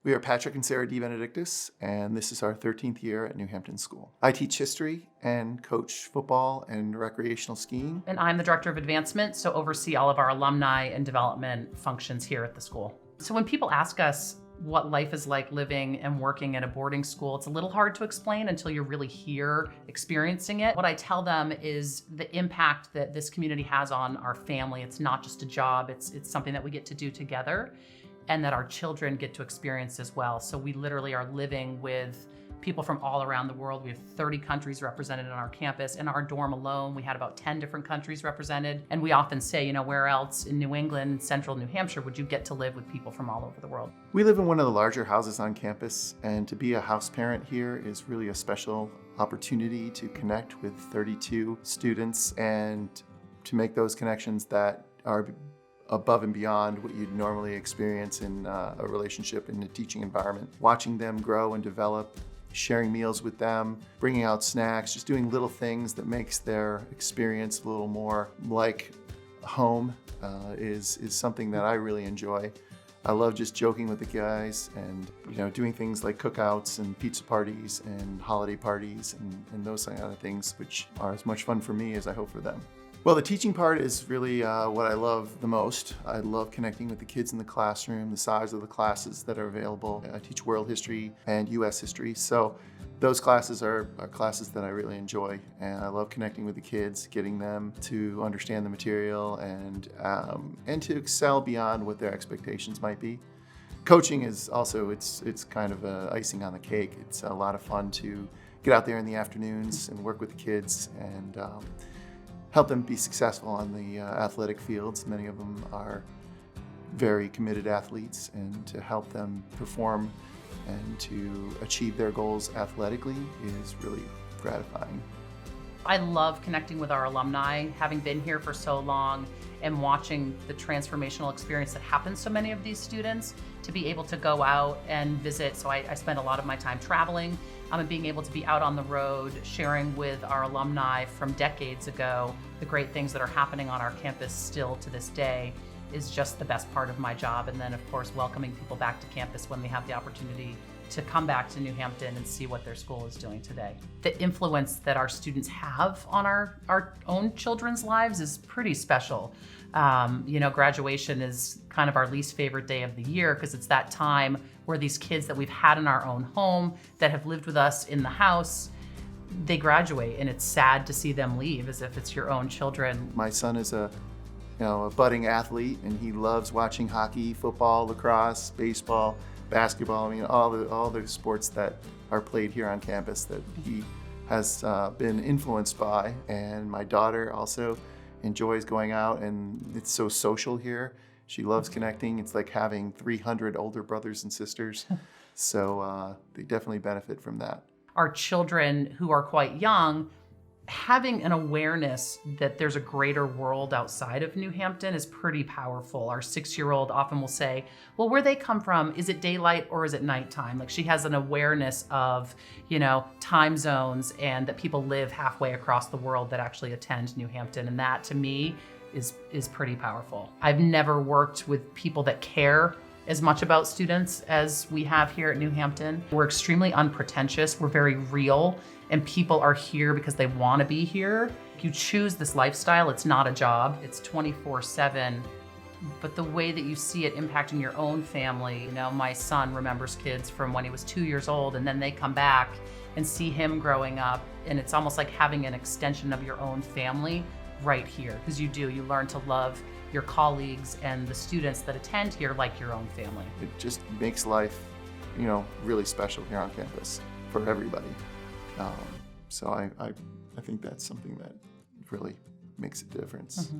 We are Patrick and Sarah DeBenedictis, and this is our 13th year at New Hampton School. I teach history and coach football and recreational skiing. And I'm the Director of Advancement, so oversee all of our alumni and development functions here at the school. So when people ask us what life is like living and working at a boarding school, it's a little hard to explain until you're really here experiencing it. What I tell them is the impact that this community has on our family. It's not just a job, it's something that we get to do together, and that our children get to experience as well. So we literally are living with people from all around the world. We have 30 countries represented on our campus. In our dorm alone, we had about 10 different countries represented. And we often say, where else in New England, central New Hampshire, would you get to live with people from all over the world? We live in one of the larger houses on campus, and to be a house parent here is really a special opportunity to connect with 32 students and to make those connections that are above and beyond what you'd normally experience in a relationship in a teaching environment. Watching them grow and develop, sharing meals with them, bringing out snacks, just doing little things that makes their experience a little more like home is something that I really enjoy. I love just joking with the guys and doing things like cookouts and pizza parties and holiday parties and those kind of things, which are as much fun for me as I hope for them. Well, the teaching part is really what I love the most. I love connecting with the kids in the classroom, the size of the classes that are available. I teach world history and US history, so those classes are classes that I really enjoy, and I love connecting with the kids, getting them to understand the material and to excel beyond what their expectations might be. Coaching is also, it's kind of icing on the cake. It's a lot of fun to get out there in the afternoons and work with the kids and help them be successful on the athletic fields. Many of them are very committed athletes, and to help them perform and to achieve their goals athletically is really gratifying. I love connecting with our alumni, having been here for so long and watching the transformational experience that happens to many of these students, to be able to go out and visit. So I spend a lot of my time traveling, and being able to be out on the road, sharing with our alumni from decades ago the great things that are happening on our campus still to this day is just the best part of my job. And then of course, welcoming people back to campus when they have the opportunity to come back to New Hampton and see what their school is doing today. The influence that our students have on our own children's lives is pretty special. Graduation is kind of our least favorite day of the year because it's that time where these kids that we've had in our own home, that have lived with us in the house, they graduate, and it's sad to see them leave as if it's your own children. My son is a budding athlete, and he loves watching hockey, football, lacrosse, baseball, basketball. All the sports that are played here on campus that he has been influenced by. And my daughter also enjoys going out, and it's so social here. She loves connecting. It's like having 300 older brothers and sisters. So they definitely benefit from that. Our children who are quite young, having an awareness that there's a greater world outside of New Hampton is pretty powerful. Our 6-year-old often will say, well, where they come from, is it daylight or is it nighttime? Like, she has an awareness of, time zones, and that people live halfway across the world that actually attend New Hampton. And that, to me, is pretty powerful. I've never worked with people that care as much about students as we have here at New Hampton. We're extremely unpretentious, we're very real, and people are here because they want to be here. If you choose this lifestyle, it's not a job, it's 24/7, but the way that you see it impacting your own family, my son remembers kids from when he was 2 years old, and then they come back and see him growing up, and it's almost like having an extension of your own family right here, because you learn to love your colleagues and the students that attend here like your own family. It just makes life, really special here on campus for everybody. So I think that's something that really makes a difference. Mm-hmm.